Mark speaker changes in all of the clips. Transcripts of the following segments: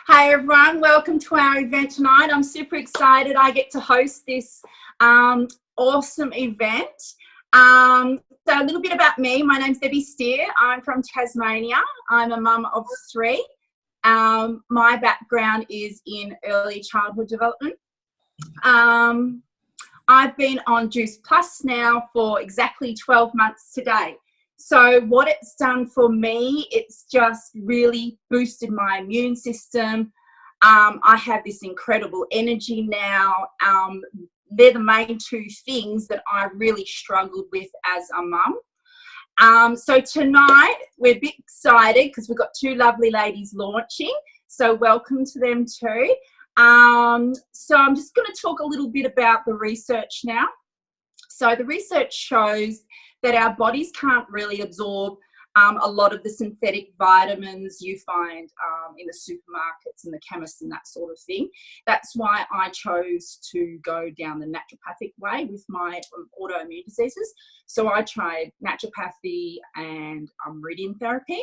Speaker 1: Hi everyone, welcome to our event tonight. I'm super excited I get to host this awesome event. So a little bit about me. My name's Debbie Steer. I'm from Tasmania. I'm a mum of 3. My background is in early childhood development. I've been on Juice Plus now for exactly 12 months today. So what it's done for me, it's just really boosted my immune system. I have this incredible energy now. They're the main 2 things that I really struggled with as a mum. So tonight we're a bit excited because we've got 2 lovely ladies launching. So welcome to them too. So I'm just going to talk a little bit about the research now. So the research shows that our bodies can't really absorb a lot of the synthetic vitamins you find in the supermarkets and the chemists and that sort of thing. That's why I chose to go down the naturopathic way with my autoimmune diseases. So I tried naturopathy and meridian therapy.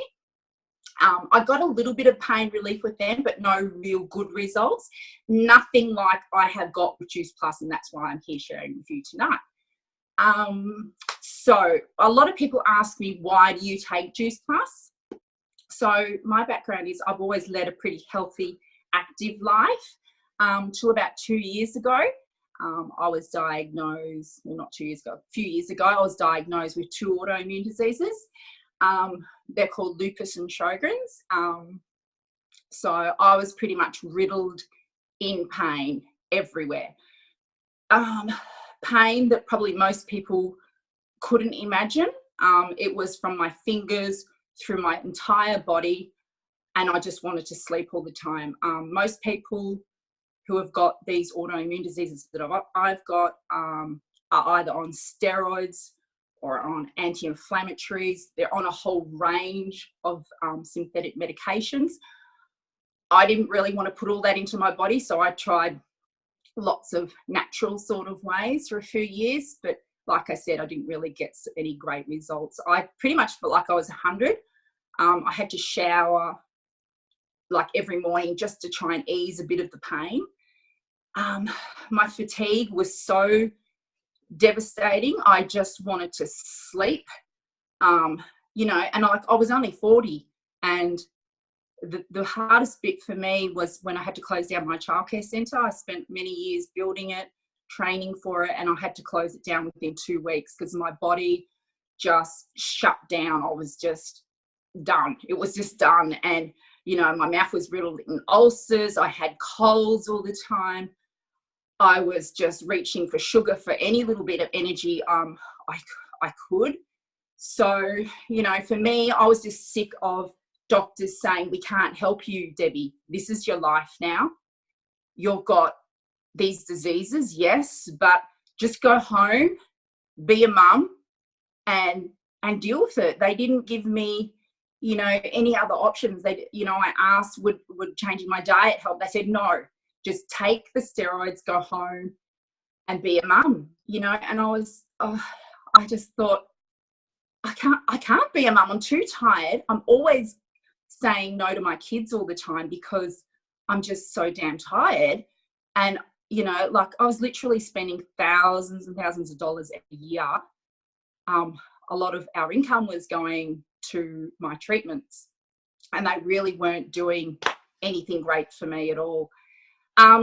Speaker 1: I got a little bit of pain relief with them, but no real good results. Nothing like I have got with Juice Plus, and that's why I'm here sharing with you tonight. So a lot of people ask me, why do you take Juice Plus? So my background is I've always led a pretty healthy, active life. Till about 2 years ago, I was diagnosed, well, not 2 years ago, a few years ago, I was diagnosed with 2 autoimmune diseases. They're called lupus and Sjogren's. So I was pretty much riddled in pain everywhere. Pain that probably most people couldn't imagine. It was from my fingers through my entire body, and I just wanted to sleep all the time. Most people who have got these autoimmune diseases that I've got are either on steroids or on anti-inflammatories. They're on a whole range of synthetic medications. I didn't really want to put all that into my body, so I tried lots of natural sort of ways for a few years, but like I said, I didn't really get any great results. I pretty much felt like I was 100. I had to shower like every morning just to try and ease a bit of the pain. My fatigue was so devastating. I just wanted to sleep, and I was only 40, and the hardest bit for me was when I had to close down my childcare centre. I spent many years building it, training for it, and I had to close it down within 2 weeks because my body just shut down. I was just done. It was just done. And, my mouth was riddled in ulcers. I had colds all the time. I was just reaching for sugar for any little bit of energy I could. So, for me, I was just sick of doctors saying, we can't help you, Debbie. This is your life now. You've got these diseases, yes, but just go home, be a mum, and deal with it. They didn't give me, any other options. I asked, would changing my diet help? They said, no, just take the steroids, go home and be a mum, and I just thought, I can't be a mum. I'm too tired. I'm always saying no to my kids all the time because I'm just so damn tired. And, I was literally spending thousands and thousands of dollars a year. A lot of our income was going to my treatments, and they really weren't doing anything great for me at all.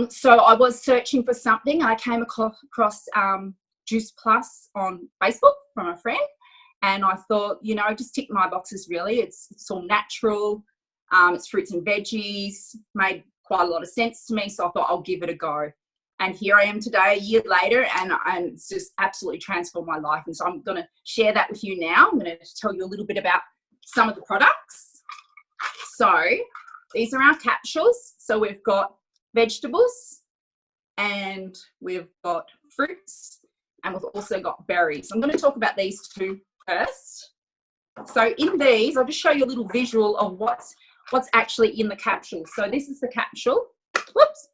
Speaker 1: So I was searching for something, and I came across Juice Plus on Facebook from a friend. And I thought, just tick my boxes really. It's all natural. It's fruits and veggies. Made quite a lot of sense to me. So I thought I'll give it a go. And here I am today, a year later, and it's just absolutely transformed my life. And so I'm going to share that with you now. I'm going to tell you a little bit about some of the products. So these are our capsules. So we've got vegetables, and we've got fruits, and we've also got berries. I'm going to talk about these 2 first. So in these, I'll just show you a little visual of what's actually in the capsule. So this is the capsule. Whoops.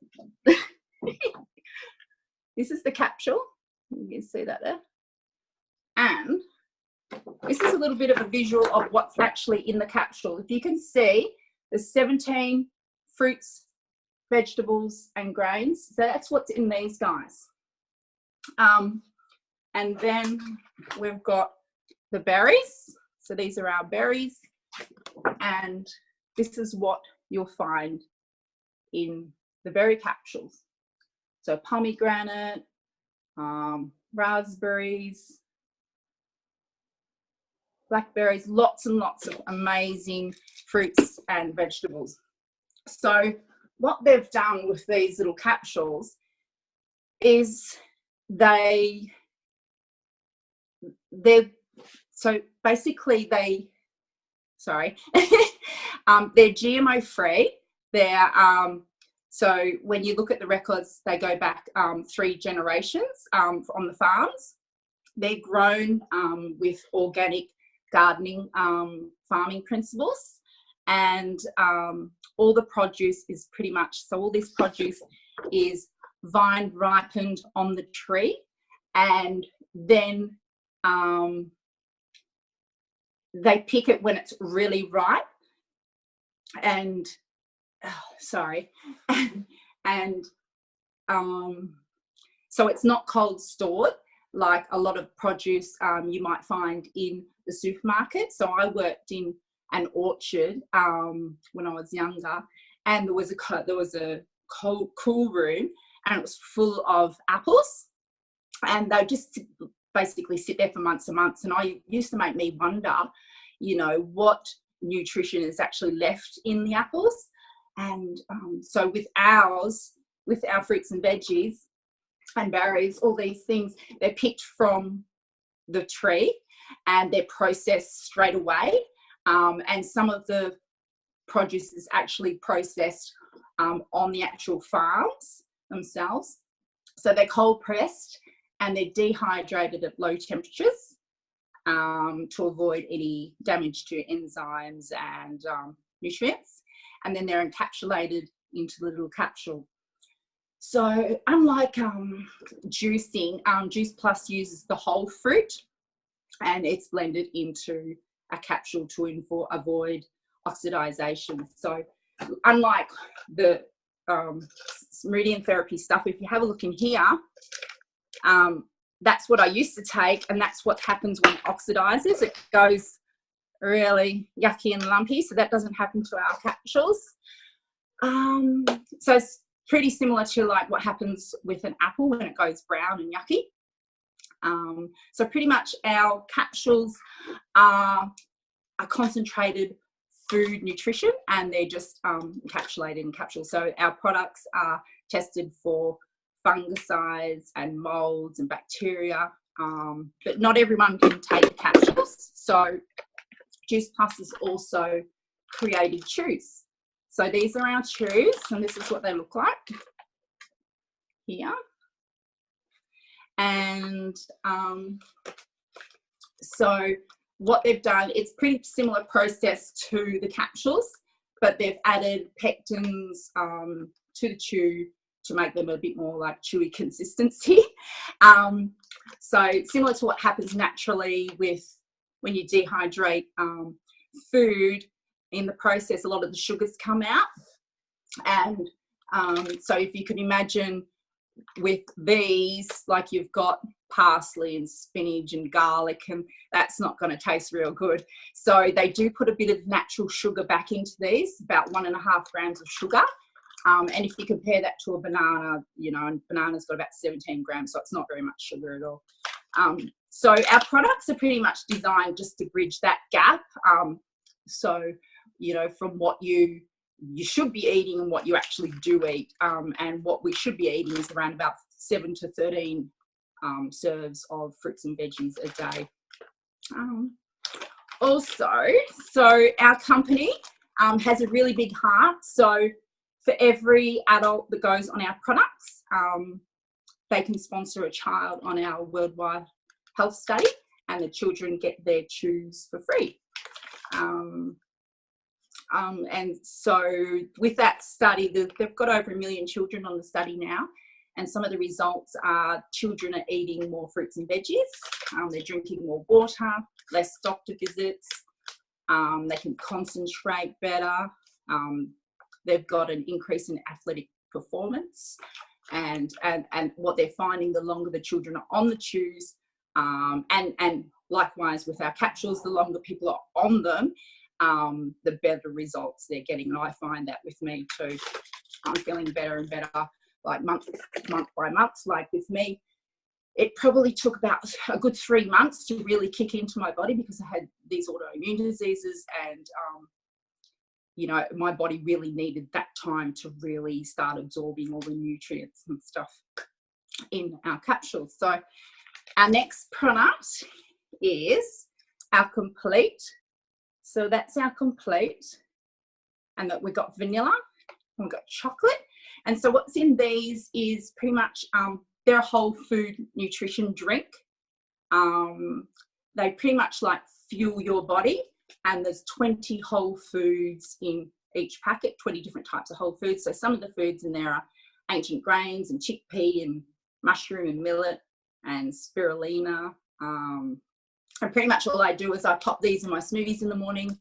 Speaker 1: This is the capsule. You can see that there. And this is a little bit of a visual of what's actually in the capsule. If you can see, there's 17 fruits vegetables and grains. So that's what's in these guys. And then we've got the berries. So these are our berries. And this is what you'll find in the berry capsules. So pomegranate, raspberries, blackberries, lots and lots of amazing fruits and vegetables. So what they've done with these little capsules is they're so basically they're GMO free. They're so when you look at the records, they go back 3 generations on the farms. They're grown with organic gardening farming principles, and all the produce is pretty much, so all this produce is vine ripened on the tree, and then they pick it when it's really ripe, and so it's not cold stored like a lot of produce you might find in the supermarket. So I worked in an orchard when I was younger, and there was a cool room, and it was full of apples, and they just basically sit there for months and months. And I used to make me wonder, you know, what nutrition is actually left in the apples. And so with our fruits and veggies and berries, all these things, they're picked from the tree and they're processed straight away. And some of the produce is actually processed on the actual farms themselves. So they're cold pressed and they're dehydrated at low temperatures to avoid any damage to enzymes and nutrients. And then they're encapsulated into the little capsule. So unlike juicing, Juice Plus uses the whole fruit and it's blended into a capsule to avoid oxidization. So unlike the Meridian Therapy stuff, if you have a look in here, that's what I used to take, and that's what happens when it oxidizes. It goes really yucky and lumpy, so that doesn't happen to our capsules. So it's pretty similar to like what happens with an apple when it goes brown and yucky. So pretty much our capsules are a concentrated food nutrition, and they're just encapsulated in capsules. So our products are tested for fungicides and molds and bacteria, but not everyone can take the capsules. So Juice Plus has also created chews. So these are our chews, and this is what they look like here. And so what they've done, it's pretty similar process to the capsules, but they've added pectins to the chew to make them a bit more like chewy consistency. So similar to what happens naturally with when you dehydrate food, in the process a lot of the sugars come out. And so if you can imagine with these, like you've got parsley and spinach and garlic, and that's not going to taste real good. So they do put a bit of natural sugar back into these, about 1.5 grams of sugar. And if you compare that to a banana, you know, and banana's got about 17 grams, so it's not very much sugar at all. So our products are pretty much designed just to bridge that gap. So, you know, from what you should be eating and what you actually do eat. And what we should be eating is around about 7 to 13 serves of fruits and veggies a day. Also, so our company has a really big heart. So for every adult that goes on our products, they can sponsor a child on our worldwide health study, and the children get their chews for free. And so with that study, they've got over 1 million children on the study now, and some of the results are children are eating more fruits and veggies, they're drinking more water, less doctor visits, they can concentrate better, they've got an increase in athletic performance. And what they're finding, the longer the children are on the chews, and likewise with our capsules, the longer people are on them, the better results they're getting. And I find that with me too. I'm feeling better and better, like month by month. Like with me, it probably took about a good 3 months to really kick into my body, because I had these autoimmune diseases, and you know, my body really needed that time to really start absorbing all the nutrients and stuff in our capsules. So our next product is our Complete. So that's our Complete, and that we've got vanilla and we've got chocolate. And so what's in these is pretty much, they're a whole food nutrition drink. They pretty much like fuel your body, and there's 20 whole foods in each packet, 20 different types of whole foods. So some of the foods in there are ancient grains and chickpea and mushroom and millet and spirulina. And pretty much all I do is I pop these in my smoothies in the morning.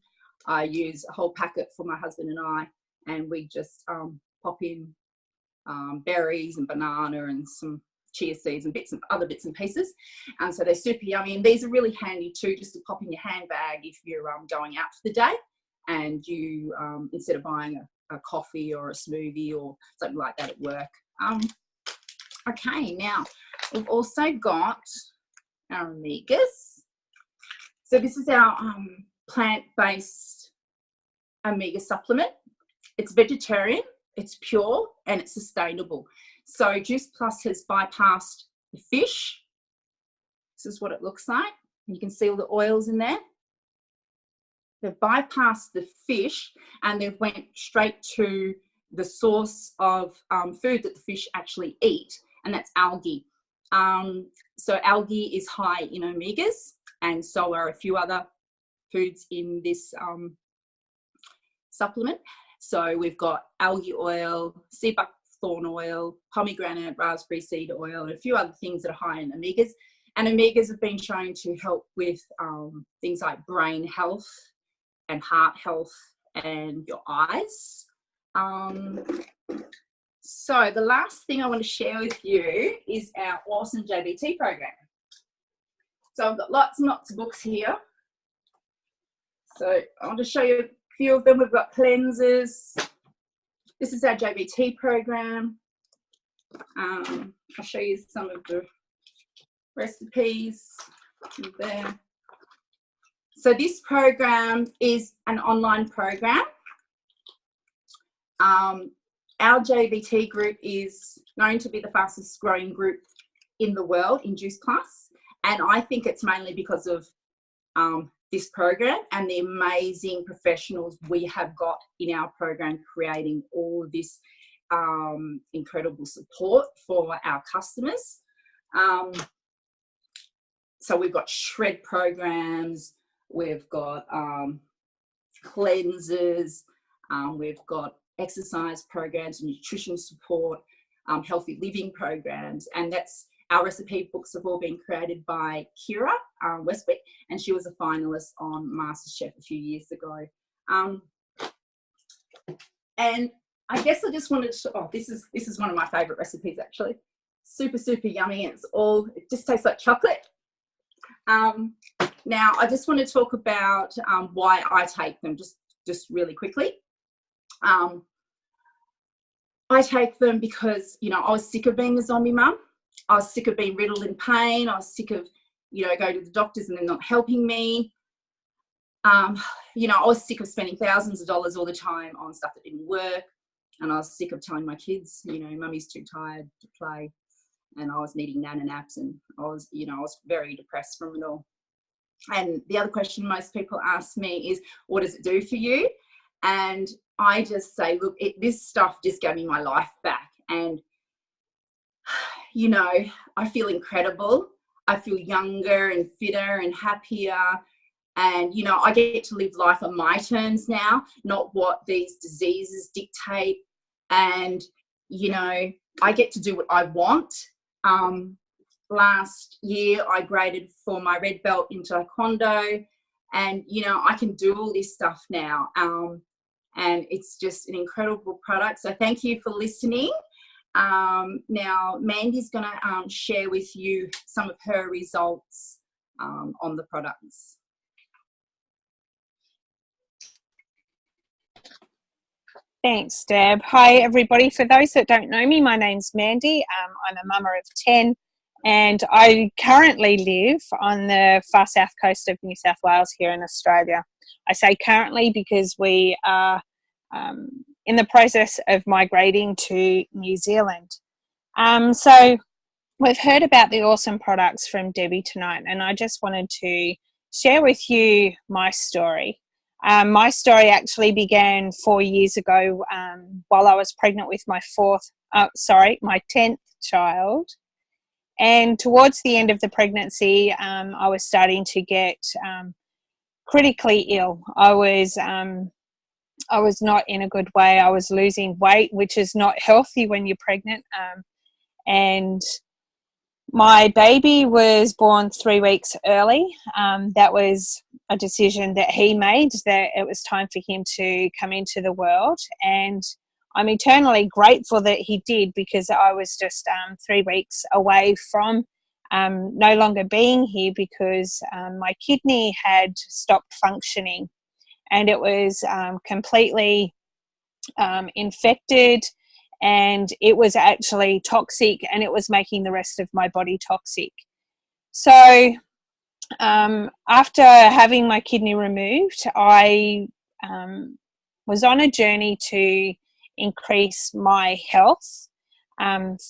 Speaker 1: I use a whole packet for my husband and I, and we just pop in berries and banana and some chia seeds and other bits and pieces. And so they're super yummy, and these are really handy too, just to pop in your handbag if you're going out for the day, and you instead of buying a coffee or a smoothie or something like that at work. Okay, now we've also got our omegas. So this is our plant-based omega supplement. It's vegetarian, it's pure, and it's sustainable. So Juice Plus has bypassed the fish. This is what it looks like. You can see all the oils in there. They've bypassed the fish, and they've went straight to the source of food that the fish actually eat, and that's algae. So algae is high in omegas, and so are a few other foods in this supplement. So we've got algae oil, sea buckthorn oil, pomegranate, raspberry seed oil, and a few other things that are high in omegas. And omegas have been shown to help with things like brain health and heart health and your eyes. So the last thing I want to share with you is our awesome JBT program. So I've got lots and lots of books here. So I'll just show you a few of them. We've got cleansers. This is our JBT program. I'll show you some of the recipes there. So this program is an online program. Our JBT group is known to be the fastest growing group in the world in Juice Plus. And I think it's mainly because of this program and the amazing professionals we have got in our program, creating all of this incredible support for our customers. So we've got shred programs, we've got cleansers, we've got exercise programs, nutrition support, healthy living programs, and that's our recipe books have all been created by Kira Westwick, and she was a finalist on MasterChef a few years ago. And I guess I just wanted to, this is one of my favorite recipes actually. Super, super yummy. It just tastes like chocolate. Now I just want to talk about why I take them just really quickly. I take them because, you know, I was sick of being a zombie mum. I was sick of being riddled in pain. I was sick of, you know, going to the doctors and they're not helping me. You know, I was sick of spending thousands of dollars all the time on stuff that didn't work. And I was sick of telling my kids, you know, mummy's too tired to play. And I was needing nana naps, and I was very depressed from it all. And the other question most people ask me is, what does it do for you? And I just say, look, this stuff just gave me my life back. And, you know, I feel incredible. I feel younger and fitter and happier. And, you know, I get to live life on my terms now, not what these diseases dictate. And, you know, I get to do what I want. Last year, I graded for my red belt in Taekwondo. And, you know, I can do all this stuff now. and it's just an incredible product. So thank you for listening. Now Mandy's going to share with you some of her results on the products.
Speaker 2: Thanks, Deb. Hi, everybody. For those that don't know me, my name's Mandy. I'm a mama of 10, and I currently live on the far south coast of New South Wales here in Australia. I say currently because we are in the process of migrating to New Zealand. So we've heard about the awesome products from Debbie tonight, and I just wanted to share with you my story. My story actually began 4 years ago while I was pregnant with my 10th child. And towards the end of the pregnancy, I was starting to get critically ill. I was not in a good way. I was losing weight, which is not healthy when you're pregnant. And my baby was born 3 weeks early. That was a decision that he made, that it was time for him to come into the world. And I'm eternally grateful that he did, because I was just 3 weeks away from no longer being here, because my kidney had stopped functioning, and it was completely infected, and it was actually toxic, and it was making the rest of my body toxic. So after having my kidney removed, I was on a journey to increase my health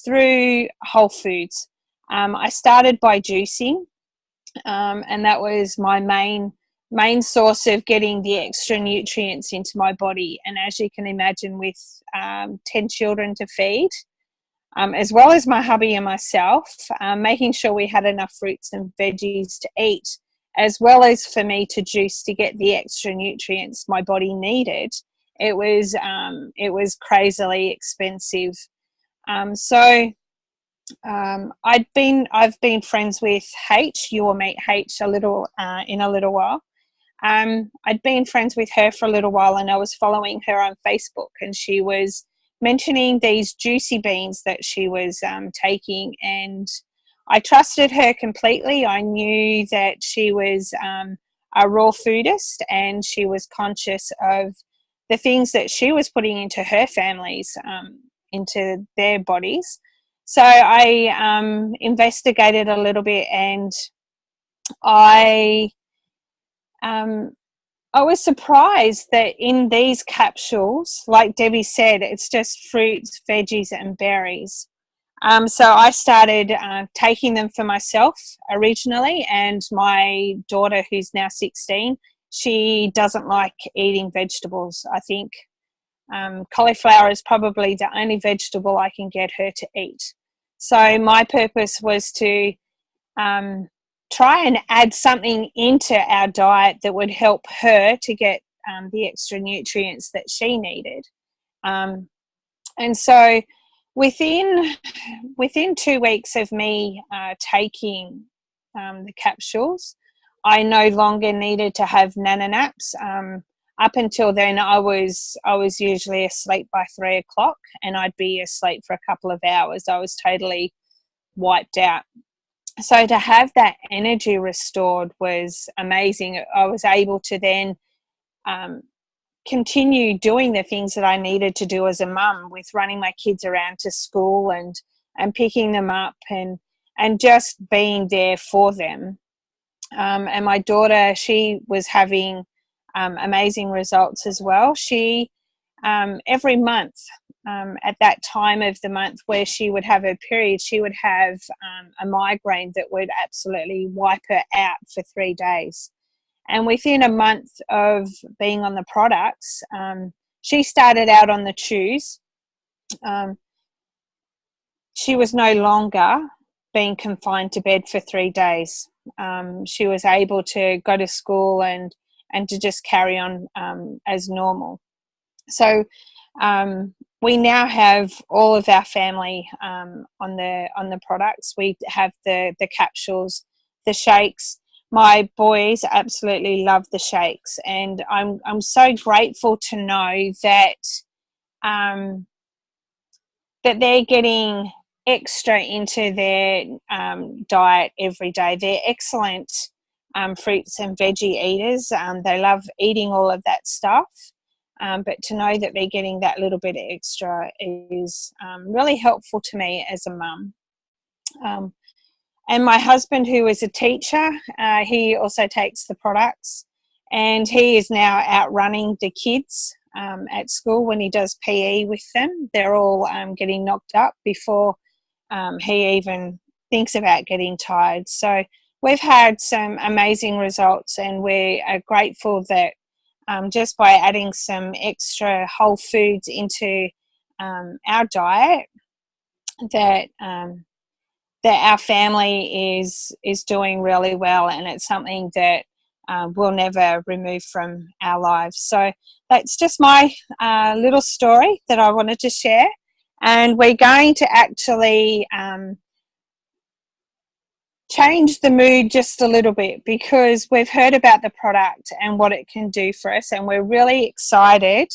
Speaker 2: through whole foods. I started by juicing, and that was my main source of getting the extra nutrients into my body. And as you can imagine, with 10 children to feed, as well as my hubby and myself, making sure we had enough fruits and veggies to eat, as well as for me to juice to get the extra nutrients my body needed, it was crazily expensive. I've been friends with H. You will meet H in a little while. I'd been friends with her for a little while, and I was following her on Facebook, and she was mentioning these juicy beans that she was taking, and I trusted her completely. I knew that she was a raw foodist, and she was conscious of the things that she was putting into her families, into their bodies. So I investigated a little bit, and I was surprised that in these capsules, like Debbie said, it's just fruits, veggies, and berries. So I started taking them for myself originally, and my daughter, who's now 16, she doesn't like eating vegetables. I think cauliflower is probably the only vegetable I can get her to eat. So my purpose was to try and add something into our diet that would help her to get the extra nutrients that she needed. And so within 2 weeks of me taking the capsules, I no longer needed to have nana naps. Up until then, I was usually asleep by 3 o'clock, and I'd be asleep for a couple of hours. I was totally wiped out. So to have that energy restored was amazing. I was able to then continue doing the things that I needed to do as a mum, with running my kids around to school and picking them up and just being there for them. And my daughter, she was having amazing results as well. She every month, at that time of the month where she would have her period, she would have a migraine that would absolutely wipe her out for 3 days. And within a month of being on the products, she started out on the chews. She was no longer being confined to bed for 3 days. She was able to go to school and to just carry on as normal. So we now have all of our family on the products. We have the capsules, the shakes. my boys absolutely love the shakes, and I'm so grateful to know that that they're getting extra into their diet every day. They're excellent fruits and veggie eaters. They love eating all of that stuff. But to know that they're getting that little bit extra is really helpful to me as a mum. And my husband, who is a teacher, he also takes the products, and he is now out running the kids at school when he does PE with them. They're all getting knocked up before he even thinks about getting tired. So we've had some amazing results, and we are grateful that just by adding some extra whole foods into our diet, that that our family is doing really well, and it's something that we'll never remove from our lives. So that's just my little story that I wanted to share, and we're going to actually change the mood just a little bit, because we've heard about the product and what it can do for us, and we're really excited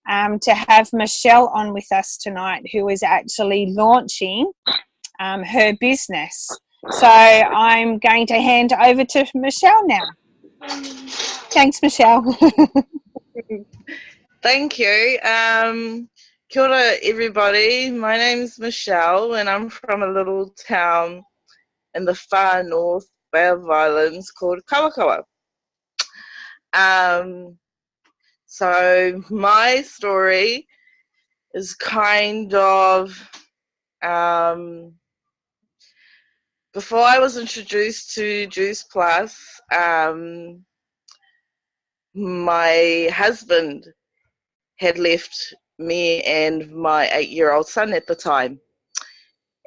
Speaker 2: to have Michelle on with us tonight, who is actually launching her business. So I'm going to hand over to Michelle now. Thanks, Michelle.
Speaker 3: Thank you. Kia ora, everybody. My name's Michelle, and I'm from a little town in the far north Bay of Islands called Kawakawa. So my story is kind of before I was introduced to Juice Plus, my husband had left me and my 8-year-old son at the time.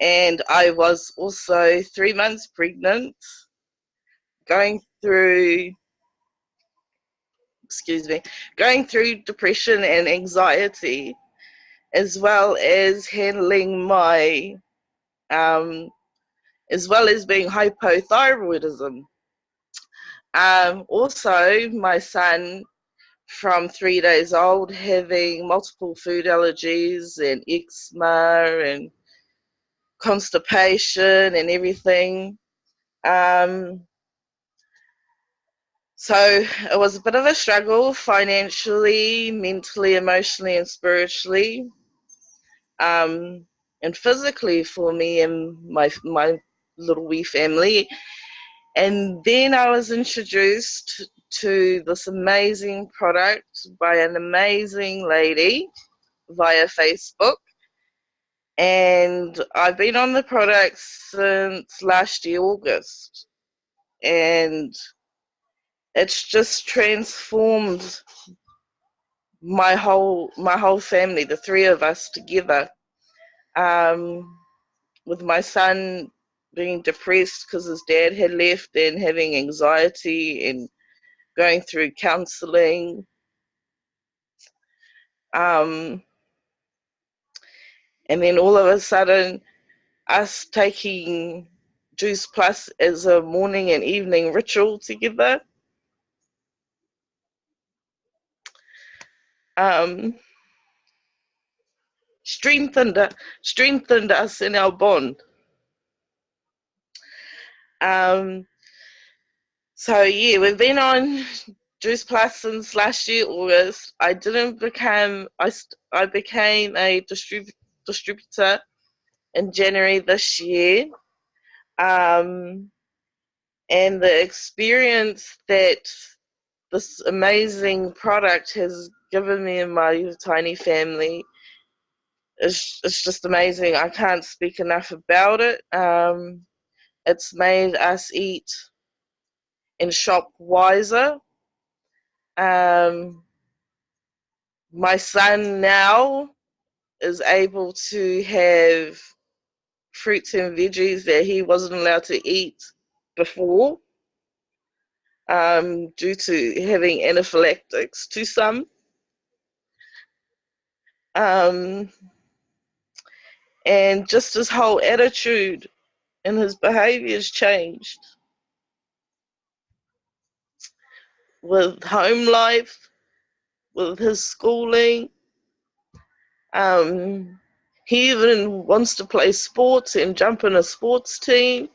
Speaker 3: And I was also 3 months pregnant, going through depression and anxiety, as well as handling my, as well as being hypothyroidism. Also, my son, from 3 days old, having multiple food allergies and eczema and constipation and everything. So it was a bit of a struggle financially, mentally, emotionally, and spiritually, and physically for me and my little wee family. And then I was introduced to this amazing product by an amazing lady via Facebook. And I've been on the product since last year, August. And it's just transformed my whole family, the three of us together. With my son being depressed because his dad had left, and having anxiety and going through counselling. And then all of a sudden, us taking Juice Plus as a morning and evening ritual together. Strengthened us in our bond. So yeah, we've been on Juice Plus since last year, August. I became a distributor in January this year. And the experience that this amazing product has given me and my tiny family is just amazing. I can't speak enough about it. It's made us eat and shop wiser. My son now is able to have fruits and veggies that he wasn't allowed to eat before, due to having anaphylactics to some. And just his whole attitude and his behaviors changed. with home life, with his schooling. He even wants to play sports and jump in a sports team,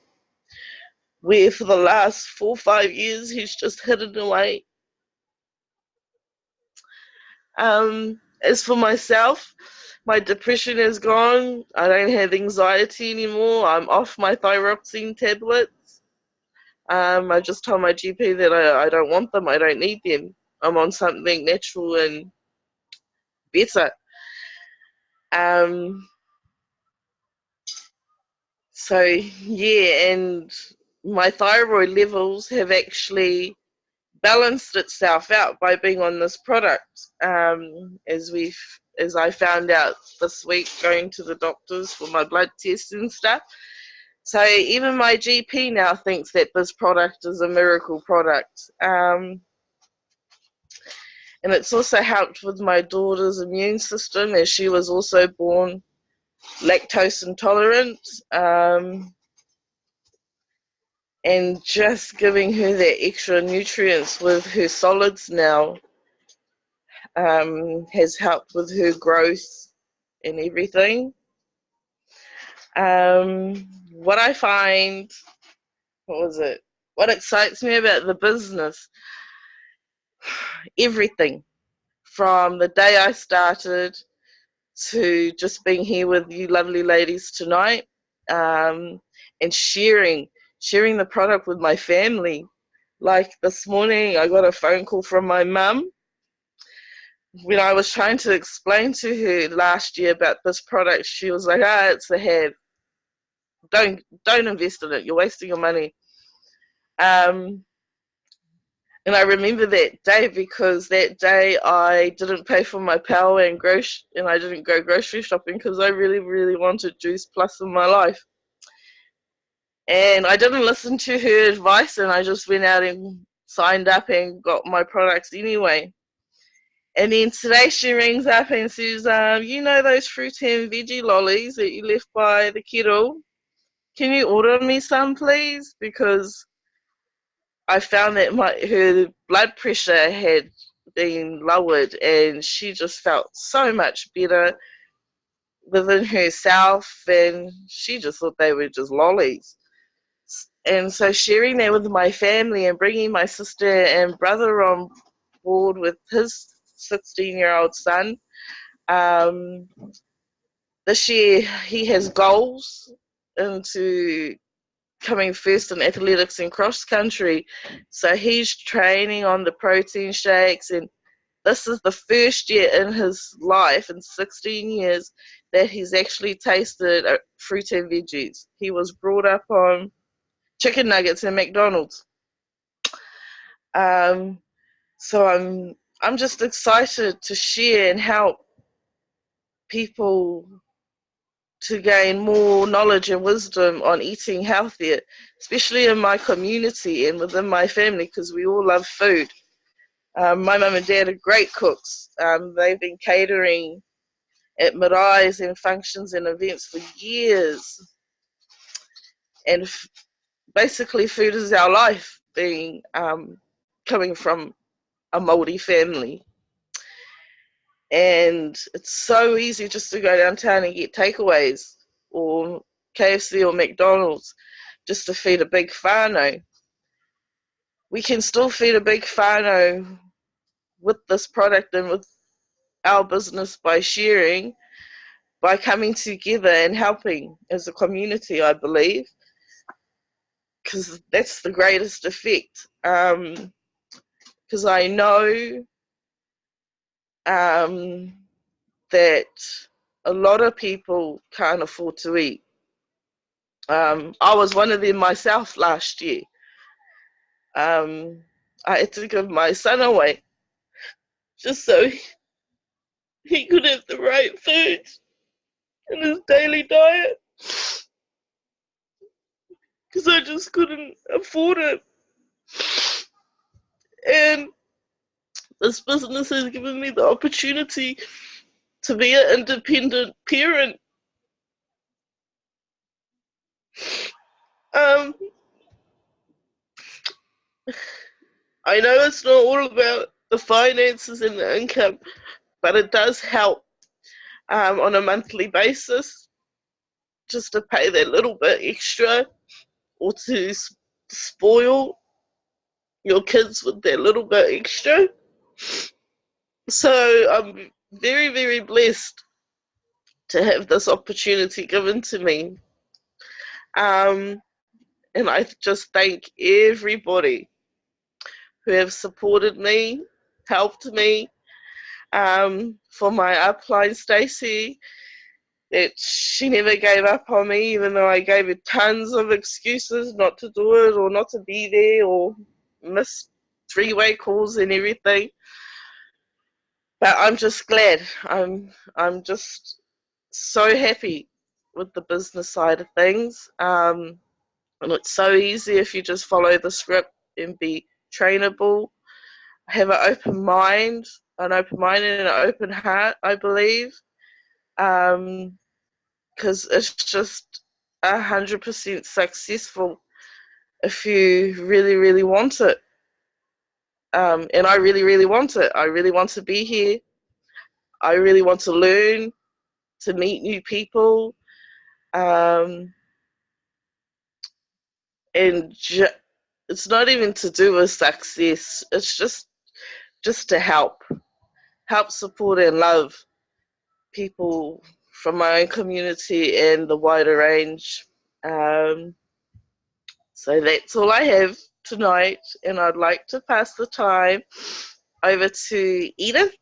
Speaker 3: where for the last 4 or 5 years he's just hidden away. As for myself, my depression is gone. I don't have anxiety anymore. I'm off my thyroxine tablets. I just told my GP that I don't want them. I don't need them. I'm on something natural and better. So yeah, and my thyroid levels have actually balanced itself out by being on this product. As I found out this week, going to the doctors for my blood tests and stuff. So even my GP now thinks that this product is a miracle product. And it's also helped with my daughter's immune system, as she was also born lactose intolerant. And just giving her that extra nutrients with her solids now has helped with her growth and everything. What I find, what excites me about the business, everything from the day I started to just being here with you lovely ladies tonight, and sharing the product with my family. Like this morning I got a phone call from my mum when I was trying to explain to her last year about this product. She was like, it's a have. Don't invest in it. You're wasting your money. And I remember that day because that day I didn't pay for my power and I didn't go grocery shopping because I really, really wanted Juice Plus in my life. And I didn't listen to her advice, and I just went out and signed up and got my products anyway. And then today she rings up and says, you know those fruit and veggie lollies that you left by the kettle? Can you order me some, please? Because I found that her blood pressure had been lowered, and she just felt so much better within herself, and she just thought they were just lollies. And so sharing that with my family and bringing my sister and brother on board with his 16-year-old son. This year he has goals into coming first in athletics and cross country, so he's training on the protein shakes, and this is the first year in his life in 16 years that he's actually tasted fruit and veggies. He was brought up on chicken nuggets and McDonald's. So I'm just excited to share and help people to gain more knowledge and wisdom on eating healthier, especially in my community and within my family, because we all love food. My mum and dad are great cooks. They've been catering at marai's and functions and events for years. And basically food is our life, being coming from a Māori family. And it's so easy just to go downtown and get takeaways or KFC or McDonald's just to feed a big whānau. We can still feed a big whānau with this product and with our business by sharing, by coming together and helping as a community, I believe, because that's the greatest effect. Because I know that a lot of people can't afford to eat. I was one of them myself last year. I had to give my son away just so he could have the right foods in his daily diet, because I just couldn't afford it. And this business has given me the opportunity to be an independent parent. I know it's not all about the finances and the income, but it does help on a monthly basis just to pay that little bit extra or to spoil your kids with that little bit extra. So I'm very, very blessed to have this opportunity given to me. And I just thank everybody who have supported me, helped me. For my upline, Stacey, that she never gave up on me, even though I gave her tons of excuses not to do it or not to be there or miss three-way calls and everything. But I'm just glad. I'm just so happy with the business side of things. And it's so easy if you just follow the script and be trainable, have an open mind, and an open heart, I believe. Because it's just 100% successful if you really, really want it. And I really, really want it. I really want to be here. I really want to learn, to meet new people, and it's not even to do with success. It's just to help support and love people from my own community and the wider range. So that's all I have tonight, and I'd like to pass the time over to Edith.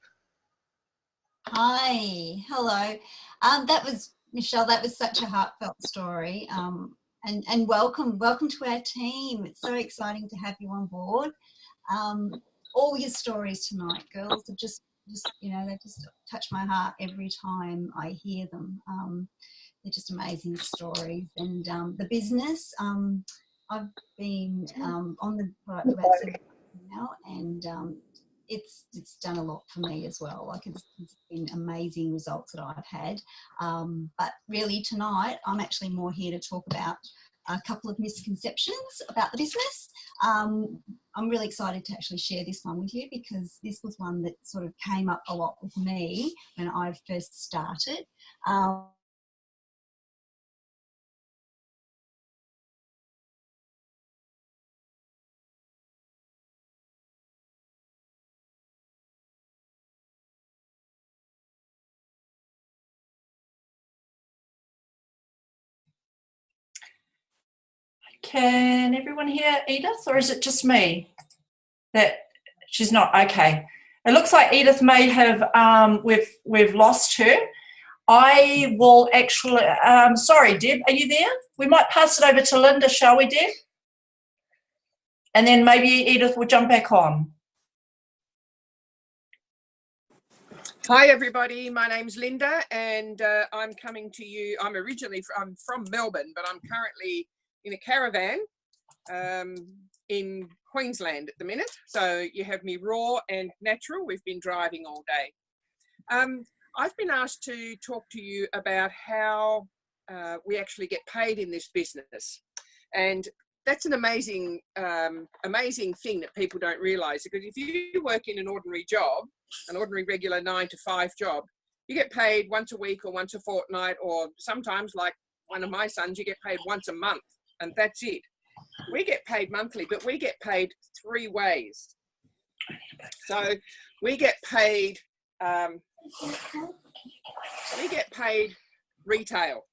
Speaker 4: Hi, hello. That was Michelle. That was such a heartfelt story. And welcome to our team. It's so exciting to have you on board. All your stories tonight, girls, are just they just touch my heart every time I hear them. They're just amazing stories. And the business, I've been on the product about 7 years now, and it's done a lot for me as well. Like it's been amazing results that I've had. But really tonight, I'm actually more here to talk about a couple of misconceptions about the business. I'm really excited to actually share this one with you because this was one that sort of came up a lot with me when I first started.
Speaker 5: Can everyone hear Edith, or is it just me that she's not? Okay. It looks like Edith may have, we've lost her. I will actually, sorry, Deb, are you there? We might pass it over to Linda, shall we, Deb? And then maybe Edith will jump back on.
Speaker 6: Hi everybody, my name's Linda and I'm coming to you, I'm from Melbourne, but I'm currently in a caravan in Queensland at the minute. So you have me raw and natural. We've been driving all day. I've been asked to talk to you about how we actually get paid in this business. And that's an amazing, amazing thing that people don't realise, because if you work in an ordinary job, an ordinary regular 9-to-5 job, you get paid once a week or once a fortnight, or sometimes, like one of my sons, you get paid once a month, and that's it. We get paid monthly, but we get paid 3 ways. So we get paid retail.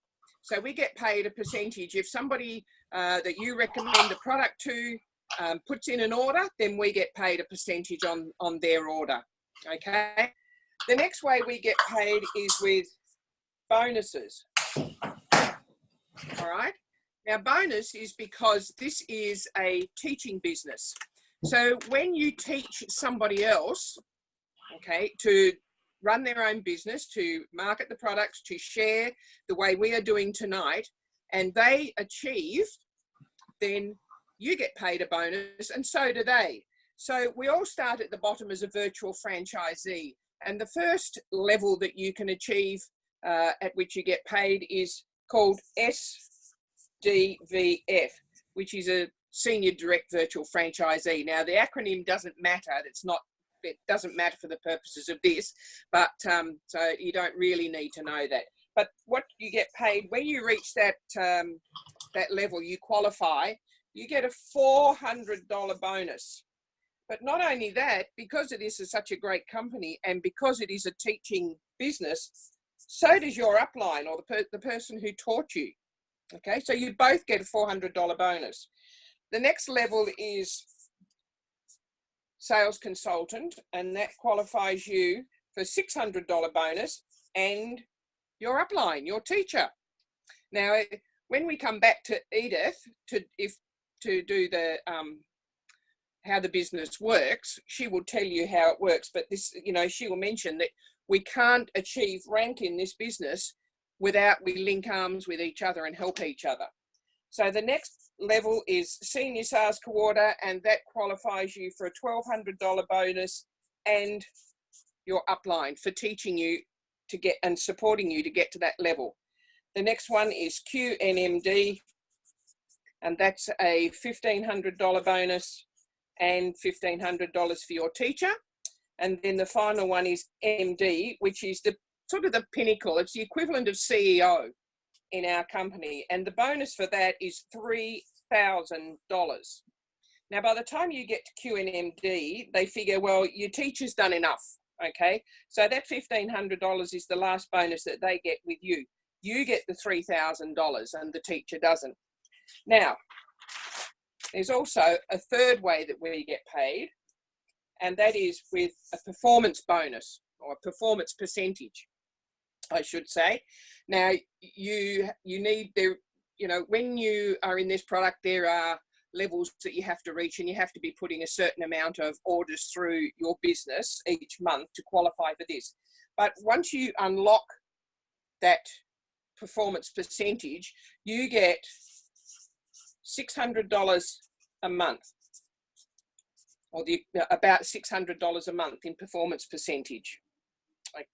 Speaker 6: So we get paid a percentage. If somebody that you recommend a product to puts in an order, then we get paid a percentage on their order. Okay. The next way we get paid is with bonuses. All right. Now, bonus is because this is a teaching business. So when you teach somebody else, okay, to run their own business, to market the products, to share the way we are doing tonight, and they achieve, then you get paid a bonus, and so do they. So we all start at the bottom as a virtual franchisee, and the first level that you can achieve at which you get paid is called SDVF, which is a Senior Direct Virtual Franchisee. Now, the acronym doesn't matter. It doesn't matter for the purposes of this, but so you don't really need to know that. But what you get paid when you reach that that level, you qualify, you get a $400 bonus. But not only that, because it is such a great company and because it is a teaching business, so does your upline or the person who taught you. Okay, so you both get a $400 bonus. The next level is sales consultant, and that qualifies you for $600 bonus and your upline, your teacher. Now, when we come back to Edith to do the how the business works, she will tell you how it works. But this, you know, she will mention that we can't achieve rank in this business without we link arms with each other and help each other. So the next level is senior sales coordinator, and that qualifies you for a $1,200 bonus and your upline for teaching you to get and supporting you to get to that level. The next one is QNMD, and that's a $1,500 bonus and $1,500 for your teacher. And then the final one is MD, which is the sort of the pinnacle. It's the equivalent of CEO in our company, and the bonus for that is $3,000. Now, by the time you get to QNMD, they figure, well, your teacher's done enough. Okay, so that $1,500 is the last bonus that they get with you. You get the $3,000 and the teacher doesn't. Now, there's also a third way that we get paid, and that is with a performance bonus or a performance percentage, I should say. Now, you need there, you know, when you are in this product, there are levels that you have to reach, and you have to be putting a certain amount of orders through your business each month to qualify for this. But once you unlock that performance percentage, you get $600 a month, or about $600 a month in performance percentage.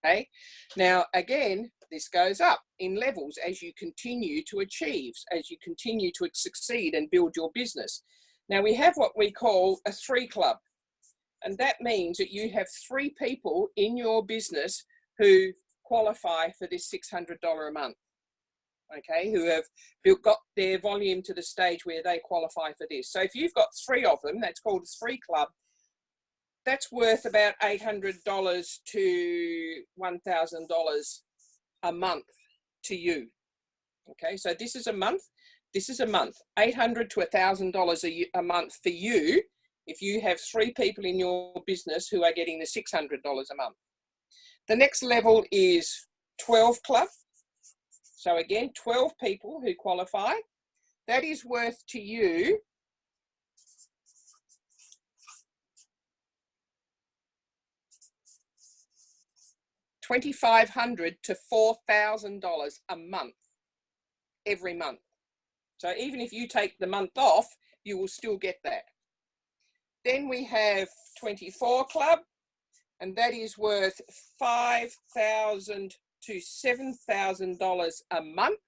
Speaker 6: Okay, now again, this goes up in levels as you continue to achieve, as you continue to succeed and build your business. Now we have what we call a 3 club, and that means that you have 3 people in your business who qualify for this $600 a month. Okay, who have got their volume to the stage where they qualify for this. So if you've got 3 of them, that's called a 3 club. That's worth about $800 to $1,000 a month to you. Okay, so this is a month. This is a month. $800 to $1,000 a month for you if you have 3 people in your business who are getting the $600 a month. The next level is 12 club. So again, 12 people who qualify. That is worth to you $2,500 to $4,000 a month, every month. So even if you take the month off, you will still get that. Then we have 24 club, and that is worth $5,000 to $7,000 a month.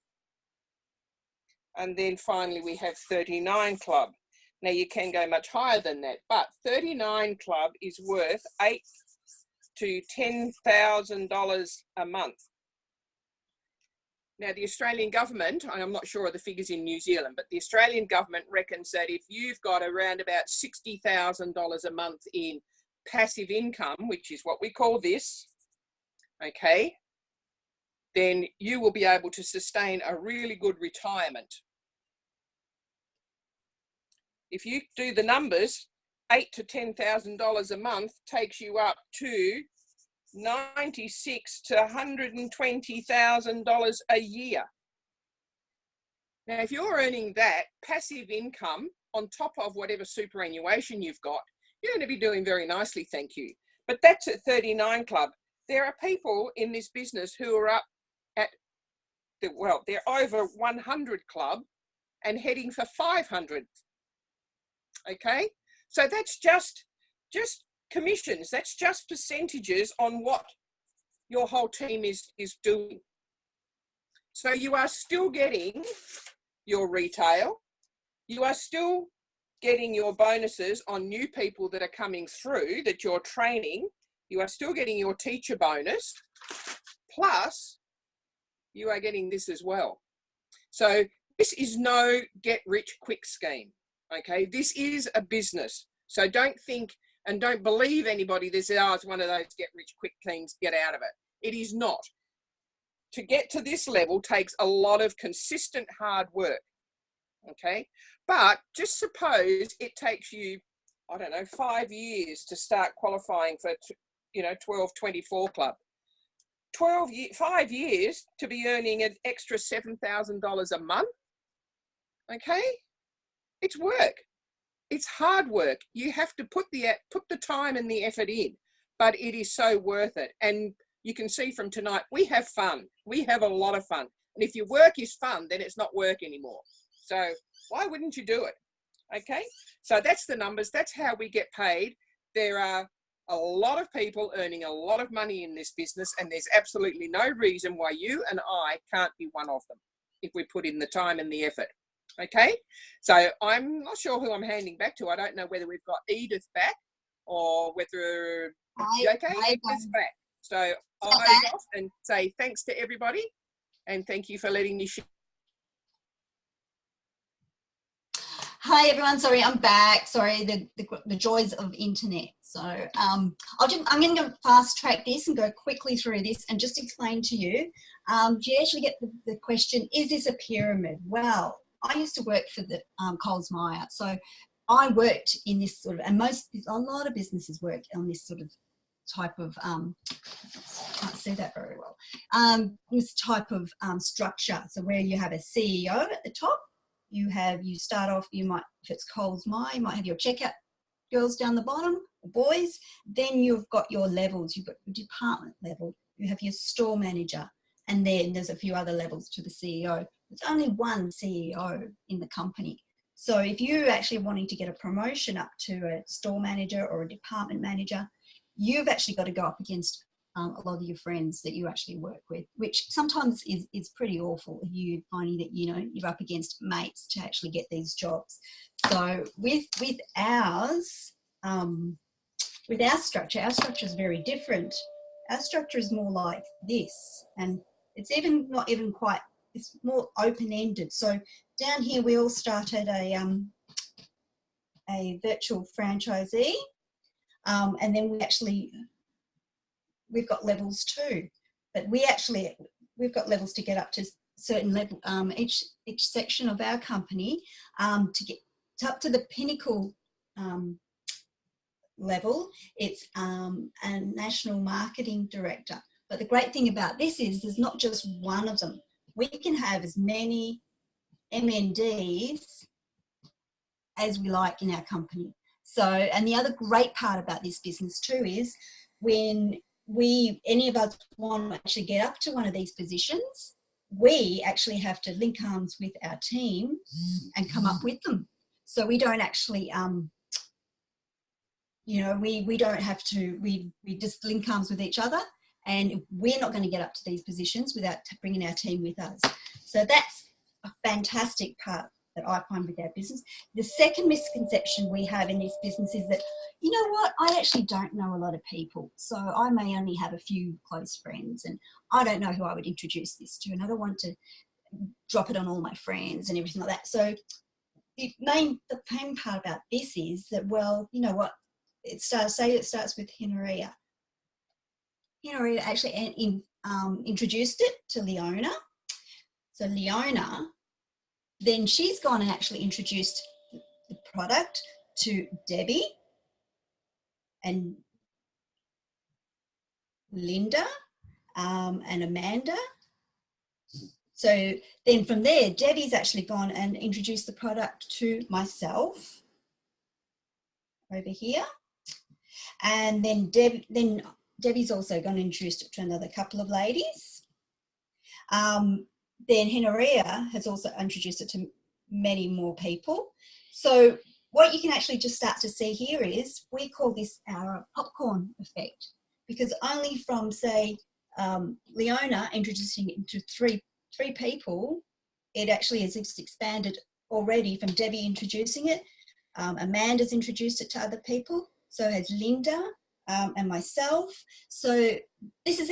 Speaker 6: And then finally we have 39 club. Now you can go much higher than that, but 39 club is worth $8,000 to $10,000 a month. Now the Australian government, I'm not sure of the figures in New Zealand, but the Australian government reckons that if you've got around about $60,000 a month in passive income, which is what we call this, okay, then you will be able to sustain a really good retirement. If you do the numbers, $8,000 to $10,000 a month takes you up to $96,000 to $120,000 a year. Now, if you're earning that passive income on top of whatever superannuation you've got, you're going to be doing very nicely, thank you. But that's at 39 club. There are people in this business who are up at, well, they're over 100 club and heading for 500. Okay, so that's just commissions. That's just percentages on what your whole team is doing. So you are still getting your retail. You are still getting your bonuses on new people that are coming through that you're training. You are still getting your teacher bonus, plus you are getting this as well. So this is no get rich quick scheme, okay? This is a business. So don't think and don't believe anybody that says, oh, it's one of those get rich quick schemes, get out of it. It is not. To get to this level takes a lot of consistent hard work, okay? But just suppose it takes you, I don't know, 5 years to start qualifying for, 1224 club. 5 years to be earning an extra $7,000 a month, okay? It's work. It's hard work. You have to put the time and the effort in, but it is so worth it. And you can see from tonight, we have fun. We have a lot of fun. And if your work is fun, then it's not work anymore. So why wouldn't you do it? Okay, so that's the numbers. That's how we get paid. There are a lot of people earning a lot of money in this business, and there's absolutely no reason why you and I can't be one of them if we put in the time and the effort. Okay, so I'm not sure who I'm handing back to. I don't know whether we've got Edith back or whether, Edith's back. So I'll go off and say thanks to everybody, and thank you for letting me share.
Speaker 4: Hi everyone, sorry I'm back. Sorry, the joys of internet. So I'm going to fast track this and go quickly through this and just explain to you. Do you actually get the question, is this a pyramid? Well, I used to work for the Coles Myer, so I worked in this sort of, and a lot of businesses work on this sort of type of, I can't say that very well, this type of structure. So where you have a CEO at the top, you start off, you might, if it's Coles Myer, you might have your checkout girls down the bottom, boys. Then you've got your levels. You've got your department level. You have your store manager, and then there's a few other levels to the CEO. There's only one CEO in the company. So if you're actually wanting to get a promotion up to a store manager or a department manager, you've actually got to go up against a lot of your friends that you actually work with, which sometimes is pretty awful if you're finding that, you're up against mates to actually get these jobs. So with our structure is very different. Our structure is more like this, and it's not even quite, it's more open-ended. So down here we all started a virtual franchisee, and then we've got levels too, but we've got levels to get up to certain level, each section of our company, to get up to the pinnacle level. It's a national marketing director. But the great thing about this is there's not just one of them. We can have as many MNDs as we like in our company. So, and the other great part about this business too is when any of us want to actually get up to one of these positions, we actually have to link arms with our team and come up with them. So we don't actually, we don't have to, we just link arms with each other, and we're not going to get up to these positions without bringing our team with us. So that's a fantastic part that I find with our business. The second misconception we have in this business is that, you know what, I actually don't know a lot of people. So I may only have a few close friends, and I don't know who I would introduce this to, and I don't want to drop it on all my friends and everything like that. So the main part about this is that, well, you know what, it starts with Henaria. Henaria actually introduced it to Leona. So Leona, then she's gone and actually introduced the product to Debbie and Linda and Amanda. So then from there, Debbie's actually gone and introduced the product to myself over here. And then Debbie's also gone and introduced it to another couple of ladies. Then Henaria has also introduced it to many more people. So what you can actually just start to see here is we call this our popcorn effect, because only from, say, Leona introducing it to three people, it actually has expanded already from Debbie introducing it Amanda's introduced it to other people. So has Linda and myself. So this is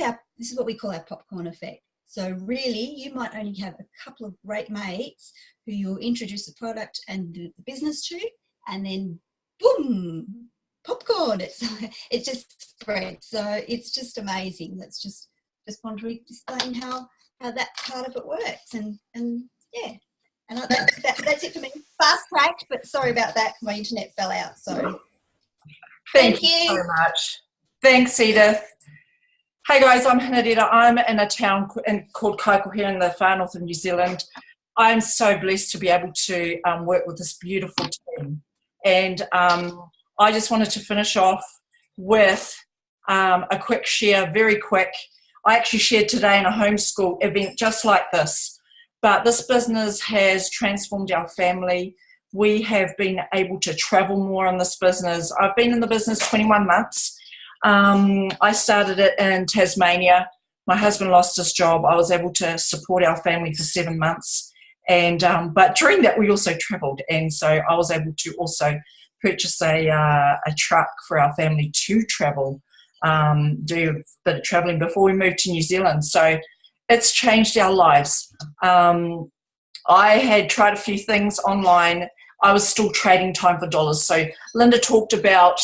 Speaker 4: what we call our popcorn effect. So really, you might only have a couple of great mates who you'll introduce the product and the business to, and then boom, popcorn. It just spreads. So it's just amazing. That's just wanted to explain how that part of it works. And yeah, and that's it for me. Fast tracked, but sorry about that. My internet fell out. So thank you
Speaker 5: so much. Thanks, Edith. Hey guys, I'm Hanarira. I'm in a town called Kaikoura here in the far north of New Zealand. I'm so blessed to be able to work with this beautiful team. And I just wanted to finish off with a quick share, very quick. I actually shared today in a homeschool event just like this. But this business has transformed our family. We have been able to travel more in this business. I've been in the business 21 months. I started it in Tasmania. My husband lost his job. I was able to support our family for 7 months. And but during that, we also travelled. And so I was able to also purchase a truck for our family to travel, do a bit of travelling before we moved to New Zealand. So it's changed our lives. I had tried a few things online. I was still trading time for dollars. So Linda talked about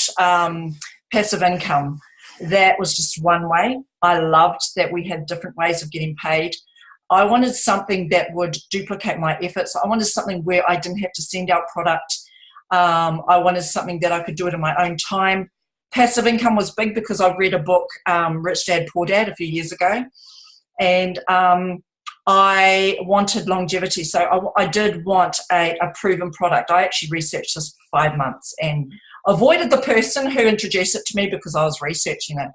Speaker 5: passive income. That was just one way. I loved that we had different ways of getting paid. I wanted something that would duplicate my efforts. I wanted something where I didn't have to send out product. I wanted something that I could do it in my own time. Passive income was big because I read a book, Rich Dad, Poor Dad, a few years ago. And I wanted longevity. So I did want a proven product. I actually researched this for 5 months and avoided the person who introduced it to me because I was researching it.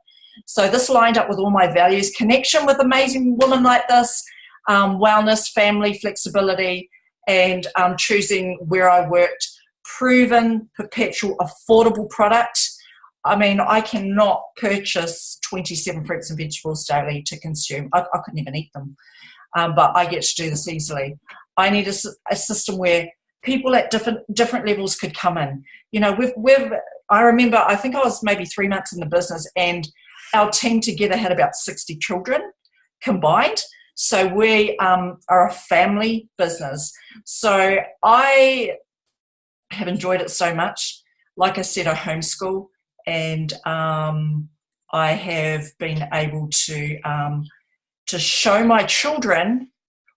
Speaker 5: So this lined up with all my values: connection with amazing women like this, wellness, family, flexibility, and choosing where I worked. Proven, perpetual, affordable product. I mean, I cannot purchase 27 fruits and vegetables daily to consume. I couldn't even eat them, but I get to do this easily. I need a system where people at different levels could come in. You know, I remember, I think I was maybe 3 months in the business, and our team together had about 60 children combined. So we are a family business. So I have enjoyed it so much. Like I said, I homeschool, and I have been able to show my children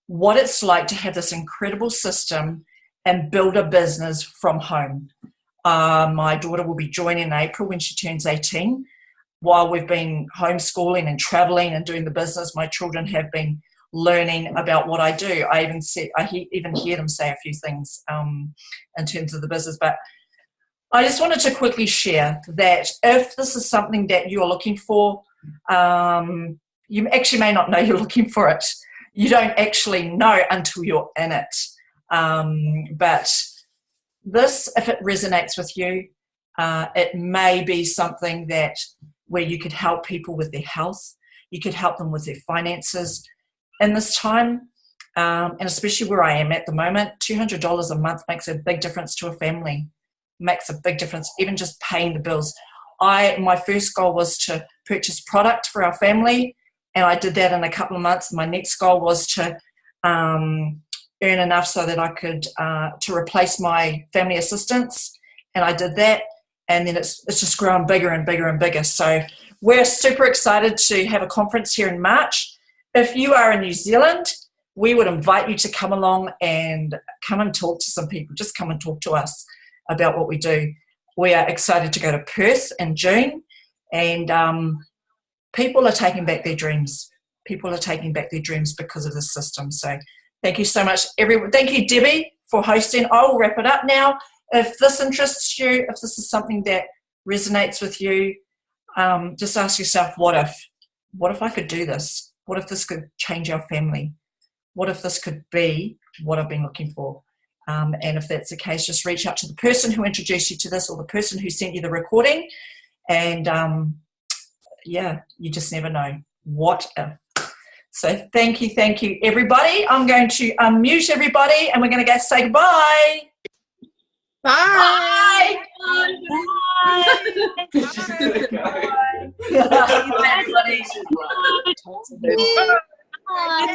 Speaker 5: what it's like to have this incredible system and build a business from home. My daughter will be joining in April when she turns 18. While we've been homeschooling and traveling and doing the business, my children have been learning about what I do. I even hear them say a few things in terms of the business. But I just wanted to quickly share that if this is something that you're looking for, you actually may not know you're looking for it. You don't actually know until you're in it. But this, if it resonates with you, it may be something that where you could help people with their health, you could help them with their finances in this time, and especially where I am at the moment. $200 a month makes a big difference to a family, makes a big difference, even just paying the bills. My first goal was to purchase product for our family, and I did that in a couple of months. My next goal was to earn enough so that I could to replace my family assistance, and I did that. And then it's just grown bigger and bigger and bigger. So we're super excited to have a conference here in March. If you are in New Zealand, we would invite you to come along and come and talk to some people. Just come and talk to us about what we do. We are excited to go to Perth in June, and people are taking back their dreams. People are taking back their dreams because of this system. So thank you so much, everyone. Thank you, Debbie, for hosting. I will wrap it up now. If this interests you, if this is something that resonates with you, just ask yourself, what if I could do this? What if this could change our family? What if this could be what I've been looking for? And if that's the case, just reach out to the person who introduced you to this or the person who sent you the recording. And yeah, you just never know. What if? So thank you, everybody. I'm going to unmute everybody, and we're going to go say goodbye.
Speaker 6: Bye.
Speaker 5: Bye. Bye.
Speaker 3: Bye.